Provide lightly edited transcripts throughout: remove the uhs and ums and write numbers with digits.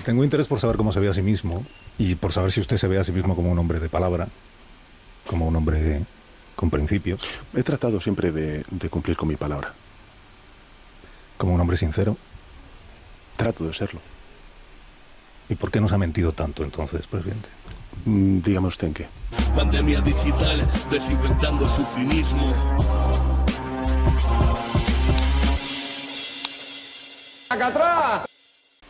Tengo interés por saber cómo se ve a sí mismo y por saber si usted se ve a sí mismo como un hombre de palabra, como un hombre con principios, He tratado siempre de cumplir con mi palabra. como un hombre sincero. Trato de serlo. ¿Y por qué nos ha mentido tanto entonces, presidente? Dígame usted en qué. Pandemia digital, desinfectando su cinismo.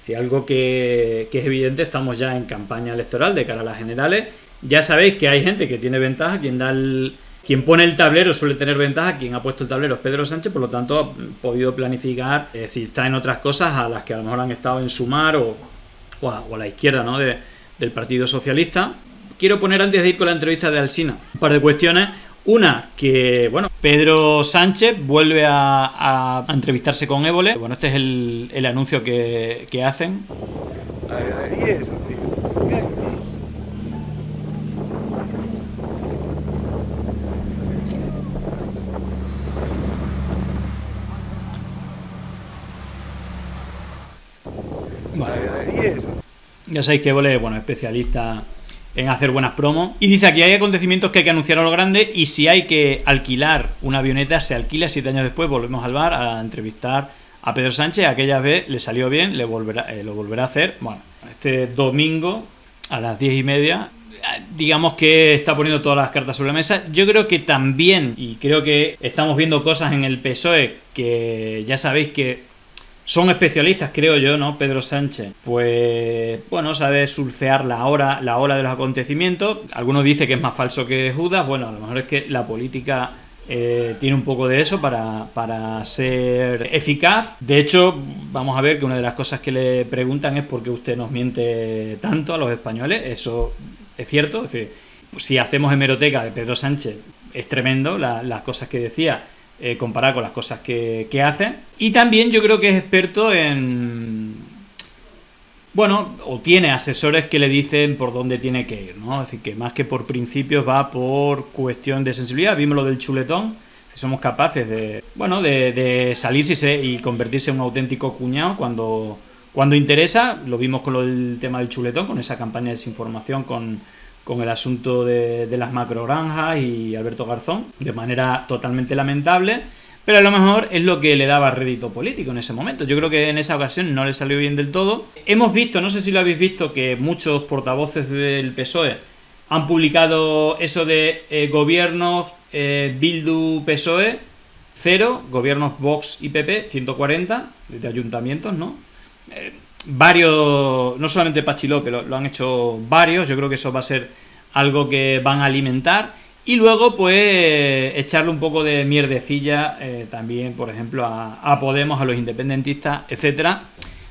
Si algo que es evidente, estamos ya en campaña electoral de cara a las generales. Ya sabéis que hay gente que tiene ventaja, quien pone el tablero suele tener ventaja, quien ha puesto el tablero es Pedro Sánchez, por lo tanto ha podido planificar, es decir, está en otras cosas a las que a lo mejor han estado en Sumar o a la izquierda, ¿no? Del Partido Socialista. Quiero poner, antes de ir con la entrevista de Alsina, un par de cuestiones. Una, que bueno, Pedro Sánchez vuelve a entrevistarse con Évole. Bueno, este es el anuncio que hacen. Y eso, tío. Y eso. Ya sabéis que Évole, bueno, especialista en hacer buenas promos. Y dice aquí hay acontecimientos que hay que anunciar a lo grande y si hay que alquilar una avioneta, se alquila. 7 años después volvemos al bar a entrevistar a Pedro Sánchez. Aquella vez le salió bien, lo volverá a hacer. Bueno, este domingo a las 10:30, digamos que está poniendo todas las cartas sobre la mesa. Yo creo que también, y creo que estamos viendo cosas en el PSOE que ya sabéis que son especialistas, creo yo, ¿no? Pedro Sánchez, pues bueno, sabe surfear la ola de los acontecimientos. Algunos dicen que es más falso que Judas. Bueno, a lo mejor es que la política tiene un poco de eso para ser eficaz. De hecho, vamos a ver que una de las cosas que le preguntan es por qué usted nos miente tanto a los españoles. Eso es cierto. Es decir, si hacemos hemeroteca de Pedro Sánchez, es tremendo las cosas que decía. Comparar con las cosas que hace. Y también yo creo que es experto en... Bueno, o tiene asesores que le dicen por dónde tiene que ir, ¿no? Es decir, que más que por principios va por cuestión de sensibilidad. Vimos lo del chuletón. Somos capaces de salirse y convertirse en un auténtico cuñado cuando interesa. Lo vimos con lo del tema del chuletón, con esa campaña de desinformación con el asunto de las macrogranjas y Alberto Garzón, de manera totalmente lamentable, pero a lo mejor es lo que le daba rédito político en ese momento. Yo creo que en esa ocasión no le salió bien del todo. Hemos visto, no sé si lo habéis visto, que muchos portavoces del PSOE han publicado eso de gobiernos Bildu PSOE 0, gobiernos Vox y PP 140, de ayuntamientos, ¿no? Varios, no solamente Patxi López, lo han hecho varios. Yo creo que eso va a ser algo que van a alimentar y luego pues echarle un poco de mierdecilla también, por ejemplo, a Podemos, a los independentistas, etcétera,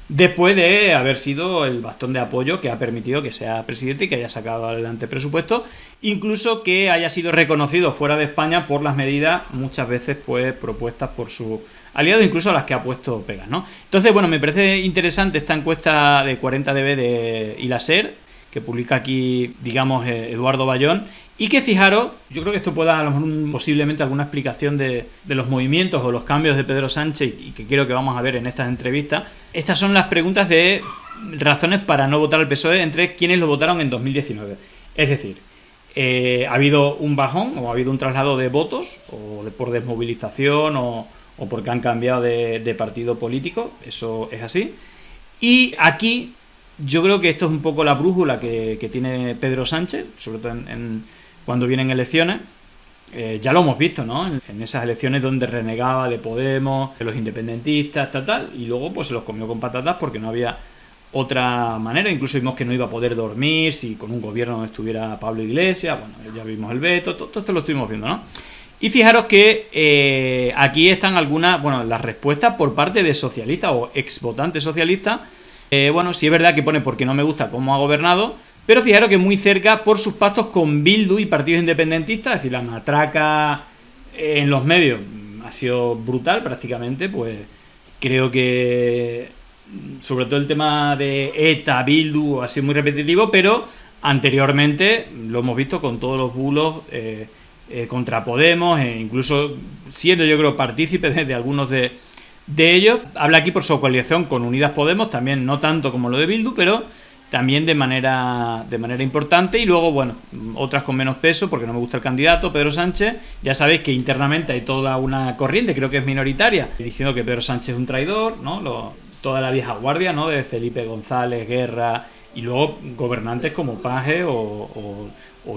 después de haber sido el bastón de apoyo que ha permitido que sea presidente y que haya sacado adelante presupuesto, incluso que haya sido reconocido fuera de España por las medidas muchas veces pues propuestas por su aliado, incluso a las que ha puesto pegas, ¿no? Entonces, bueno, me parece interesante esta encuesta de 40DB de Ilaser, que publica aquí, digamos, Eduardo Bayón, y que fijaros, yo creo que esto pueda a lo mejor posiblemente alguna explicación de los movimientos o los cambios de Pedro Sánchez y que creo que vamos a ver en estas entrevistas. Estas son las preguntas de razones para no votar al PSOE entre quienes lo votaron en 2019. Es decir, ha habido un bajón o ha habido un traslado de votos o por desmovilización o porque han cambiado de partido político. Eso es así. Y aquí yo creo que esto es un poco la brújula que tiene Pedro Sánchez, sobre todo cuando vienen elecciones. Ya lo hemos visto, ¿no? En esas elecciones donde renegaba de Podemos, de los independentistas, tal, y luego pues se los comió con patatas porque no había otra manera. Incluso vimos que no iba a poder dormir si con un gobierno donde estuviera Pablo Iglesias. Bueno, ya vimos el veto, todo esto lo estuvimos viendo, ¿no? Y fijaros que aquí están algunas, las respuestas por parte de socialistas o exvotantes socialistas. Sí es verdad que pone porque no me gusta cómo ha gobernado, pero fijaros que muy cerca por sus pactos con Bildu y partidos independentistas. Es decir, la matraca en los medios ha sido brutal prácticamente. Pues creo que sobre todo el tema de ETA, Bildu ha sido muy repetitivo, pero anteriormente lo hemos visto con todos los bulos contra Podemos, incluso siendo yo creo partícipe de algunos de de ellos. Habla aquí por su coalición con Unidas Podemos, también no tanto como lo de Bildu, pero también de manera importante. Y luego, bueno, otras con menos peso, porque no me gusta el candidato, Pedro Sánchez. Ya sabéis que internamente hay toda una corriente, creo que es minoritaria, diciendo que Pedro Sánchez es un traidor, ¿no? Toda la vieja guardia, ¿no? De Felipe González, Guerra, y luego gobernantes como Page o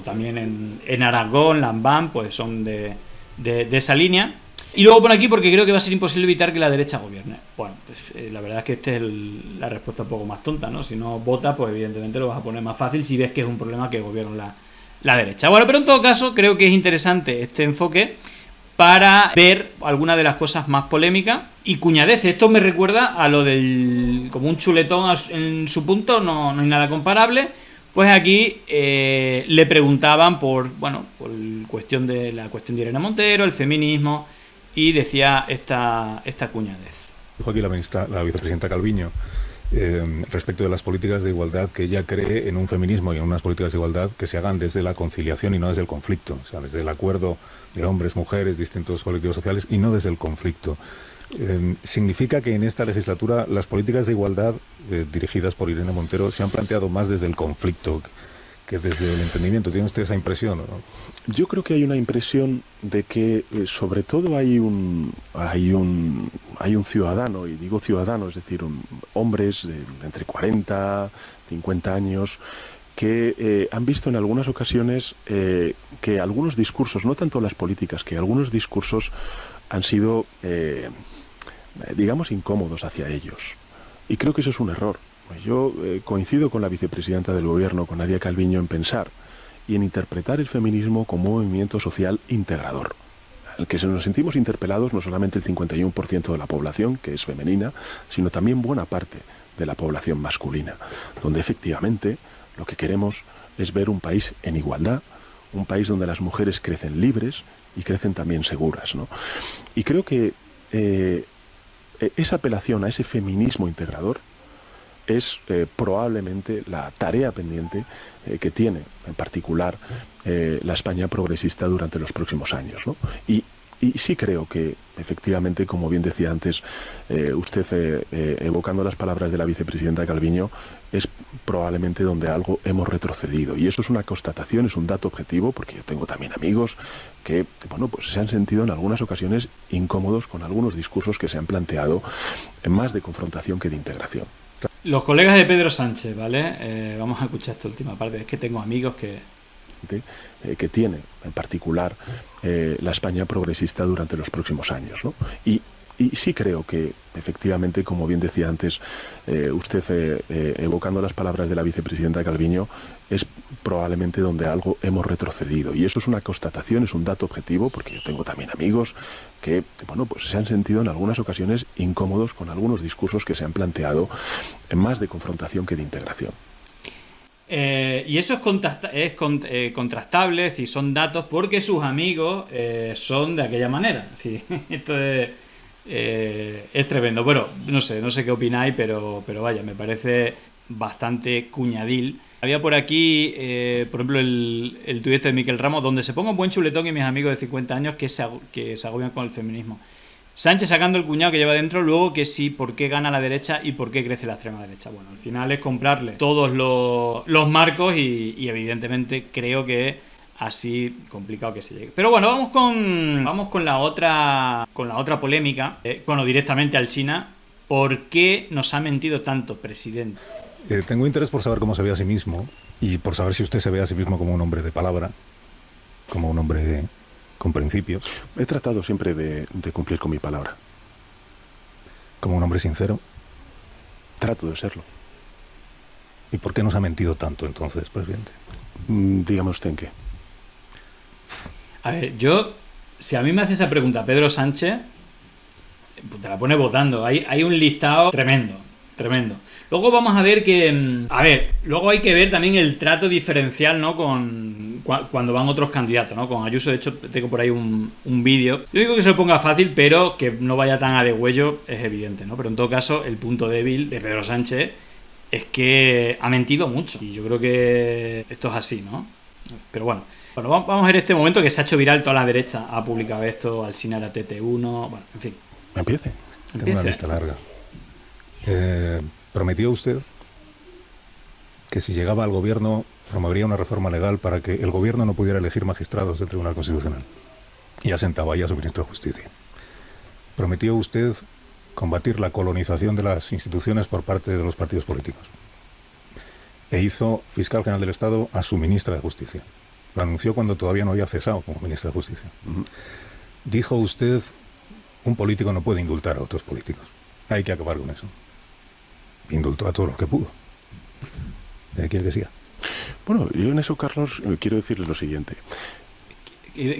también en Aragón, Lambán, pues son de esa línea. Y luego por aquí, porque creo que va a ser imposible evitar que la derecha gobierne. Bueno, pues la verdad es que esta es la respuesta un poco más tonta, ¿no? Si no votas, pues evidentemente lo vas a poner más fácil si ves que es un problema que gobierna la derecha. Bueno, pero en todo caso creo que es interesante este enfoque para ver algunas de las cosas más polémicas y cuñadez. Esto me recuerda a lo del como un chuletón en su punto, no hay nada comparable. Pues aquí le preguntaban por cuestión de Irene Montero, el feminismo, y decía esta cuñadez. Dijo aquí la vicepresidenta Calviño respecto de las políticas de igualdad, que ella cree en un feminismo y en unas políticas de igualdad que se hagan desde la conciliación y no desde el conflicto, o sea, desde el acuerdo de hombres, mujeres, distintos colectivos sociales y no desde el conflicto. ¿Significa que en esta legislatura las políticas de igualdad dirigidas por Irene Montero se han planteado más desde el conflicto que desde el entendimiento? ¿Tiene usted esa impresión o no? Yo creo que hay una impresión de que sobre todo hay un ciudadano, y digo ciudadano, es decir, hombres de entre 40, 50 años, que han visto en algunas ocasiones que algunos discursos, no tanto las políticas, que algunos discursos han sido, digamos, incómodos hacia ellos. Y creo que eso es un error. Yo coincido con la vicepresidenta del Gobierno, con Nadia Calviño, en pensar y en interpretar el feminismo como un movimiento social integrador, al que nos sentimos interpelados no solamente el 51% de la población, que es femenina, sino también buena parte de la población masculina, donde efectivamente lo que queremos es ver un país en igualdad, un país donde las mujeres crecen libres y crecen también seguras, ¿no? Y creo que esa apelación a ese feminismo integrador es probablemente la tarea pendiente que tiene, en particular, la España progresista durante los próximos años, ¿no? Y sí creo que, efectivamente, como bien decía antes usted, evocando las palabras de la vicepresidenta Calviño, es probablemente donde algo hemos retrocedido. Y eso es una constatación, es un dato objetivo, porque yo tengo también amigos que, bueno, pues se han sentido en algunas ocasiones incómodos con algunos discursos que se han planteado más de confrontación que de integración. Los colegas de Pedro Sánchez, ¿vale? Vamos a escuchar esta última parte. Es que tengo amigos que tiene, en particular, la España progresista durante los próximos años, ¿no? Y sí creo que, efectivamente, como bien decía antes usted, evocando las palabras de la vicepresidenta Calviño, es probablemente donde algo hemos retrocedido. Y eso es una constatación, es un dato objetivo, porque yo tengo también amigos que, bueno, pues se han sentido en algunas ocasiones incómodos con algunos discursos que se han planteado más de confrontación que de integración. Y eso es contrastable, es decir, son datos porque sus amigos son de aquella manera. Es decir, esto es tremendo. Bueno, no sé qué opináis, pero vaya, me parece bastante cuñadil. Había por aquí, por ejemplo, el tuit de Miquel Ramos, donde se ponga un buen chuletón y mis amigos de 50 años que se agobian con el feminismo. Sánchez sacando el cuñado que lleva dentro, luego que sí, por qué gana la derecha y por qué crece la extrema derecha. Bueno, al final es comprarle todos los marcos y evidentemente creo que así complicado que se llegue. Pero bueno, vamos con la otra polémica, directamente al Sina. ¿Por qué nos ha mentido tanto, presidente? Tengo interés por saber cómo se ve a sí mismo y por saber si usted se ve a sí mismo como un hombre de palabra, como un hombre con principios. He tratado siempre de cumplir con mi palabra. Como un hombre sincero. Trato de serlo. ¿Y por qué nos ha mentido tanto entonces, presidente? Dígame usted en qué. A ver, si a mí me hace esa pregunta Pedro Sánchez, te la pone votando. Hay un listado tremendo. Luego vamos a ver que... luego hay que ver también el trato diferencial, ¿no? Cuando van otros candidatos, ¿no? Con Ayuso, de hecho, tengo por ahí un vídeo. Yo digo que se lo ponga fácil, pero que no vaya tan a degüello, es evidente, ¿no? Pero en todo caso, el punto débil de Pedro Sánchez es que ha mentido mucho. Y yo creo que esto es así, ¿no? Pero bueno, vamos a ver este momento que se ha hecho viral. Toda la derecha ha publicado esto, Alsina era TT1, bueno, en fin. Empiece. Tengo una lista larga. Prometió usted que si llegaba al gobierno promovería una reforma legal para que el gobierno no pudiera elegir magistrados del Tribunal Constitucional. Y asentaba ahí a su ministro de Justicia. Prometió usted combatir la colonización de las instituciones por parte de los partidos políticos. E hizo fiscal general del Estado a su ministra de Justicia. Lo anunció cuando todavía no había cesado como ministra de Justicia. Dijo usted, un político no puede indultar a otros políticos. Hay que acabar con eso. Indultó a todos los que pudo. ¿Quiere que siga? Bueno, yo en eso, Carlos, quiero decirle lo siguiente.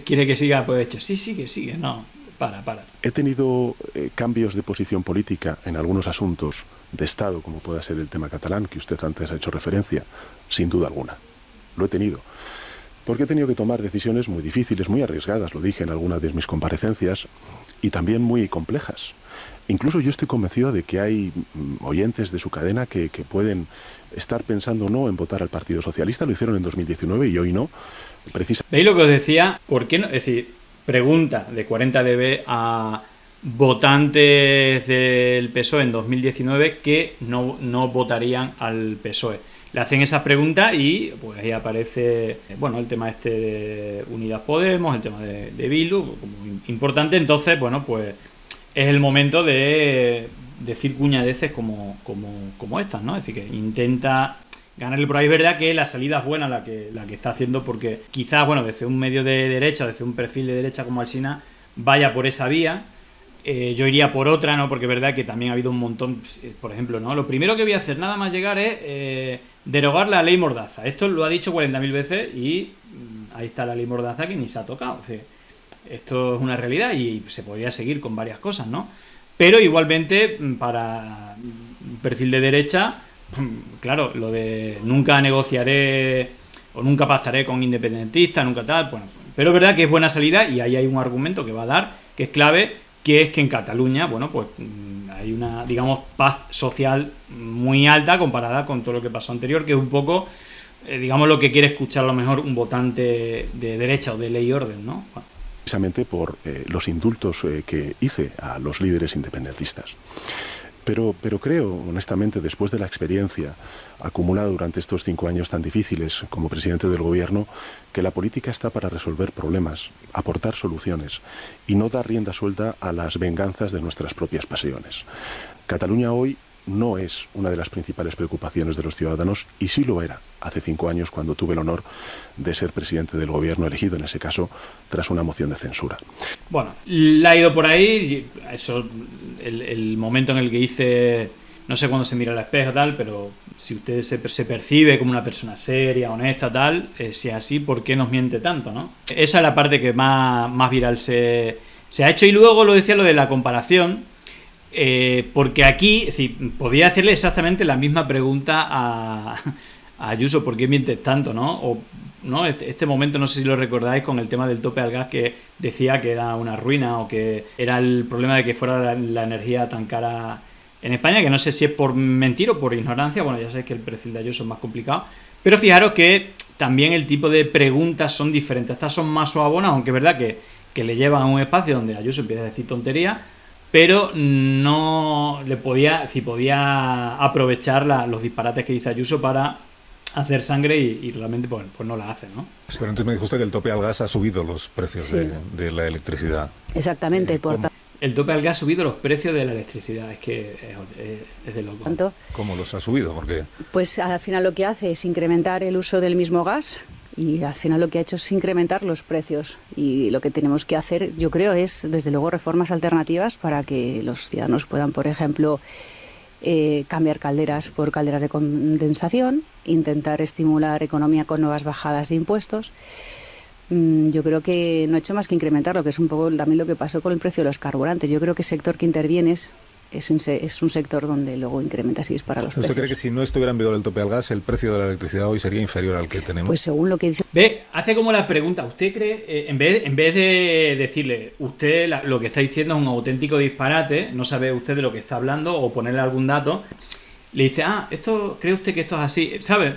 ¿Quiere que siga? Pues hecho, sí, sigue, no, para. He tenido cambios de posición política en algunos asuntos de Estado, como pueda ser el tema catalán, que usted antes ha hecho referencia, sin duda alguna. Lo he tenido. Porque he tenido que tomar decisiones muy difíciles, muy arriesgadas, lo dije en algunas de mis comparecencias, y también muy complejas. Incluso yo estoy convencido de que hay oyentes de su cadena que pueden estar pensando no en votar al Partido Socialista, lo hicieron en 2019 y hoy no. ¿Veis lo que os decía? ¿Por qué no? Es decir, pregunta de 40dB a votantes del PSOE en 2019 que no votarían al PSOE. Le hacen esas preguntas y pues ahí aparece, bueno, el tema este de Unidas Podemos, el tema de Bildu, como importante. Entonces, bueno, pues es el momento de decir cuñadeces como estas, ¿no? Es decir, que intenta ganarle por ahí. Es verdad que la salida es buena la que está haciendo, porque quizás, bueno, desde un medio de derecha, desde un perfil de derecha como Alsina, vaya por esa vía. Yo iría por otra, ¿no? Porque es verdad que también ha habido un montón, por ejemplo, ¿no? Lo primero que voy a hacer nada más llegar es derogar la ley Mordaza. Esto lo ha dicho 40.000 veces y ahí está la ley Mordaza que ni se ha tocado. O sea, esto es una realidad y se podría seguir con varias cosas, ¿no? Pero igualmente, para un perfil de derecha, claro, lo de nunca negociaré o nunca pactaré con independentistas, nunca tal, bueno, pero es verdad que es buena salida y ahí hay un argumento que va a dar, que es clave, que es que en Cataluña, bueno, pues hay una, digamos, paz social muy alta comparada con todo lo que pasó anterior, que es un poco, digamos, lo que quiere escuchar a lo mejor un votante de derecha o de ley y orden, ¿no? Bueno. Precisamente por los indultos que hice a los líderes independentistas. Pero creo, honestamente, después de la experiencia acumulada durante estos 5 años tan difíciles como presidente del gobierno, que la política está para resolver problemas, aportar soluciones y no dar rienda suelta a las venganzas de nuestras propias pasiones. Cataluña hoy no es una de las principales preocupaciones de los ciudadanos y sí lo era hace 5 años cuando tuve el honor de ser presidente del gobierno, elegido en ese caso tras una moción de censura. Bueno, la ha ido por ahí, eso, el momento en el que hice, no sé cuándo se mira al espejo tal, pero si usted se percibe como una persona seria, honesta tal, si es así, ¿por qué nos miente tanto, no? Esa es la parte que más viral se ha hecho. Y luego lo decía lo de la comparación, porque aquí, es decir, podría hacerle exactamente la misma pregunta a Ayuso, ¿por qué mientes tanto, no? O, ¿no? Este momento, no sé si lo recordáis, con el tema del tope al gas, que decía que era una ruina o que era el problema de que fuera la energía tan cara en España, que no sé si es por mentir o por ignorancia. Bueno, ya sabéis que el perfil de Ayuso es más complicado, pero fijaros que también el tipo de preguntas son diferentes. Estas son más suabonas, aunque es verdad que le llevan a un espacio donde Ayuso empieza a decir tonterías, pero no le podía aprovechar los disparates que dice Ayuso para hacer sangre y realmente pues no la hace, ¿no? Sí, pero entonces me dijo usted que el tope al gas ha subido los precios sí. de la electricidad. Exactamente. El tope al gas ha subido los precios de la electricidad, es que es de loco. ¿Cuánto? ¿Cómo los ha subido? Porque pues al final lo que hace es incrementar el uso del mismo gas y al final lo que ha hecho es incrementar los precios. Y lo que tenemos que hacer, yo creo, es desde luego reformas alternativas para que los ciudadanos puedan, por ejemplo, cambiar calderas por calderas de condensación, intentar estimular economía con nuevas bajadas de impuestos. Yo creo que no ha hecho más que incrementarlo, que es un poco también lo que pasó con el precio de los carburantes. Yo creo que el sector que intervienes es un sector donde luego incrementas y dispara los precios. ¿Usted cree que si no estuviera en vigor el tope al gas, el precio de la electricidad hoy sería inferior al que tenemos? Pues según lo que dice... Ve, hace como la pregunta, ¿usted cree, en vez de decirle, usted lo que está diciendo es un auténtico disparate, no sabe usted de lo que está hablando, o ponerle algún dato, le dice, ¿cree usted que esto es así? ¿Sabe?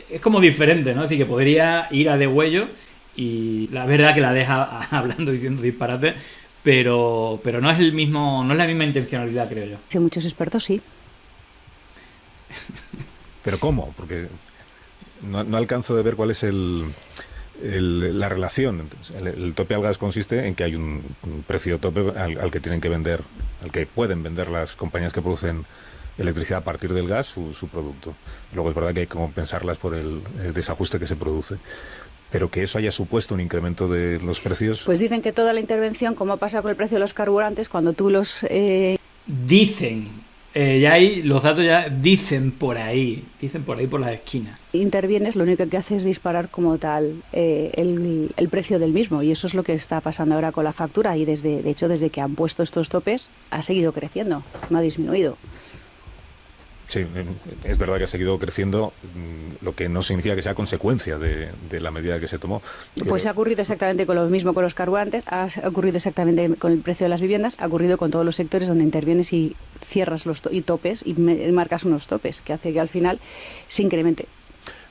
Es como diferente, ¿no? Es decir, que podría ir a degüello y la verdad que la deja hablando, diciendo disparate, pero no es la misma intencionalidad, creo yo. Hace muchos expertos, sí. ¿Pero cómo? Porque no alcanzo de ver cuál es la relación. Entonces, el tope al gas consiste en que hay un precio tope al que tienen que vender, al que pueden vender las compañías que producen electricidad a partir del gas su producto. Luego es verdad que hay que compensarlas por el desajuste que se produce. Pero que eso haya supuesto un incremento de los precios... Pues dicen que toda la intervención, como pasa con el precio de los carburantes, cuando tú los... Dicen, ya hay los datos, ya dicen por ahí por las esquinas. Intervienes, lo único que hace es disparar como tal el precio del mismo, y eso es lo que está pasando ahora con la factura, y de hecho desde que han puesto estos topes ha seguido creciendo, no ha disminuido. Sí, es verdad que ha seguido creciendo, lo que no significa que sea consecuencia de la medida que se tomó. Pues ha ocurrido exactamente con lo mismo con los carburantes, ha ocurrido exactamente con el precio de las viviendas, ha ocurrido con todos los sectores donde intervienes y cierras los topes y marcas unos topes, que hace que al final se incremente.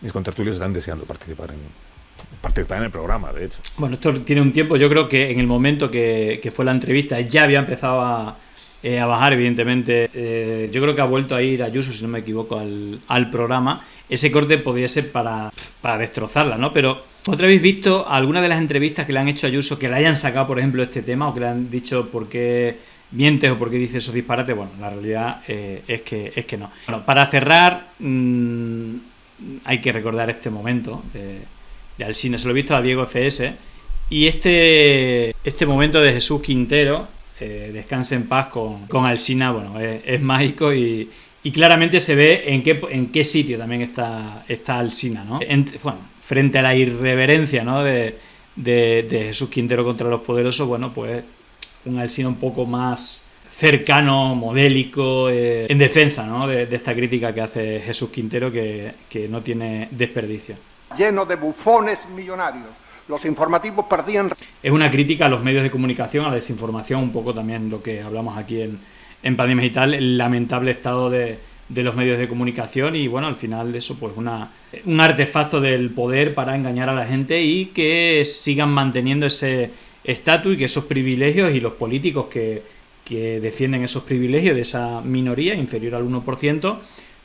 Mis contertulios están deseando participar en el programa, de hecho. Bueno, esto tiene un tiempo, yo creo que en el momento que fue la entrevista ya había empezado a bajar, evidentemente. Yo creo que ha vuelto a ir Ayuso, si no me equivoco, al programa. Ese corte podría ser para destrozarla, ¿no? Pero ¿otra habéis visto alguna de las entrevistas que le han hecho a Ayuso que le hayan sacado, por ejemplo, este tema, o que le han dicho por qué mientes o por qué dices esos disparates? Bueno, la realidad es que no. Bueno, para cerrar, hay que recordar este momento de Alsina. Se lo he visto a Diego FS, y este momento de Jesús Quintero, descanse en paz, con Alsina, bueno, es mágico, y claramente se ve en qué sitio también está Alsina, ¿no? Bueno, frente a la irreverencia, ¿no?, de Jesús Quintero contra los poderosos, bueno, pues un Alsina un poco más cercano, modélico, en defensa, ¿no?, de esta crítica que hace Jesús Quintero, que no tiene desperdicio. Lleno de bufones millonarios. Los informativos perdían... Es una crítica a los medios de comunicación, a la desinformación, un poco también lo que hablamos aquí en Pandemia y tal, el lamentable estado de los medios de comunicación, y bueno, al final eso pues un artefacto del poder para engañar a la gente y que sigan manteniendo ese estatus y que esos privilegios, y los políticos que defienden esos privilegios de esa minoría inferior al 1%,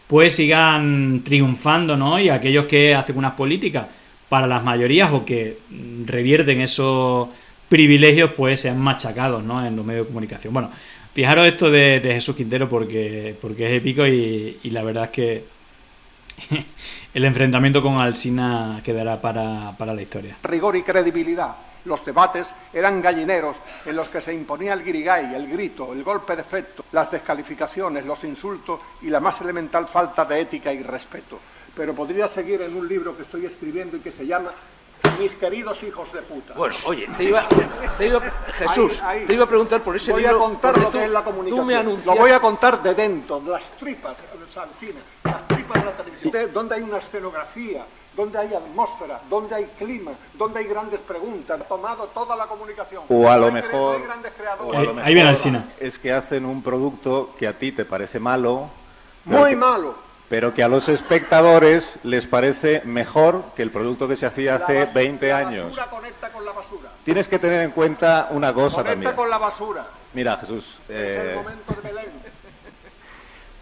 pues sigan triunfando, ¿no? Y aquellos que hacen unas políticas para las mayorías o que revierten esos privilegios, pues sean machacados, ¿no?, en los medios de comunicación. Bueno, fijaros esto de Jesús Quintero porque es épico, y la verdad es que el enfrentamiento con Alsina quedará para la historia. Rigor y credibilidad. Los debates eran gallineros en los que se imponía el guirigay, el grito, el golpe de efecto, las descalificaciones, los insultos y la más elemental falta de ética y respeto. Pero podría seguir en un libro que estoy escribiendo y que se llama Mis queridos hijos de puta. Bueno, oye, Jesús, te iba a preguntar por ese libro. Voy a contar lo que es la comunicación. Lo voy a contar de dentro, de las tripas del cine, las tripas de la televisión, donde hay una escenografía, donde hay atmósfera, donde hay clima, donde hay grandes preguntas. He tomado toda la comunicación. O a lo mejor, ahí viene Alsina. Es que hacen un producto que a ti te parece malo. Muy malo. Pero que a los espectadores les parece mejor que el producto que se hacía hace 20 años. La basura conecta con la basura. Tienes que tener en cuenta una cosa conecta también. Con la basura. Mira, Jesús. Es el momento de Belén.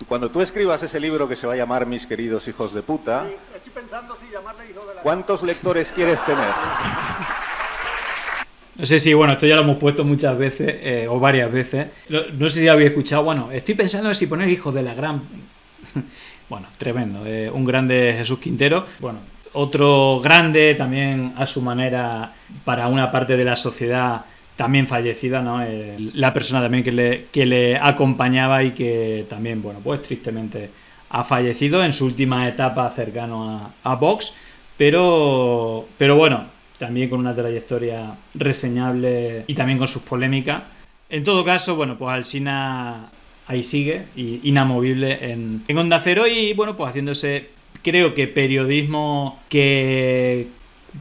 Cuando tú escribas ese libro que se va a llamar Mis queridos hijos de puta, sí, estoy pensando si llamarle hijo de la... ¿cuántos lectores quieres tener? No sé si, bueno, esto ya lo hemos puesto muchas veces, o varias veces. No sé si habéis escuchado, bueno, estoy pensando en si poner hijo de la gran... Bueno, tremendo. Un grande Jesús Quintero. Bueno, otro grande también a su manera para una parte de la sociedad también fallecida, ¿no? La persona también que le acompañaba y que también, bueno, pues tristemente ha fallecido en su última etapa cercano a Vox, pero bueno, también con una trayectoria reseñable y también con sus polémicas. En todo caso, bueno, pues Alsina ahí sigue, inamovible en Onda Cero, y bueno, pues haciéndose, creo que periodismo que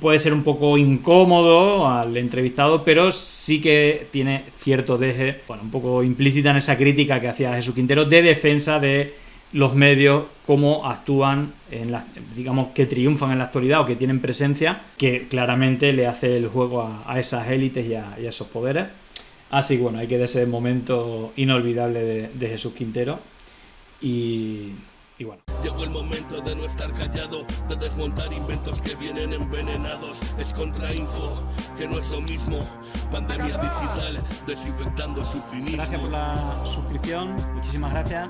puede ser un poco incómodo al entrevistado, pero sí que tiene cierto deje, bueno, un poco implícita en esa crítica que hacía Jesús Quintero de defensa de los medios, cómo actúan, digamos, que triunfan en la actualidad o que tienen presencia, que claramente le hace el juego a esas élites y a esos poderes. Así que bueno, hay que de ese momento inolvidable de Jesús Quintero. Y bueno. Llegó el momento de no estar callado, de desmontar inventos que vienen envenenados. Es contrainfo, que no es lo mismo. Pandemia digital, desinfectando su cinismo. Gracias por la suscripción, muchísimas gracias.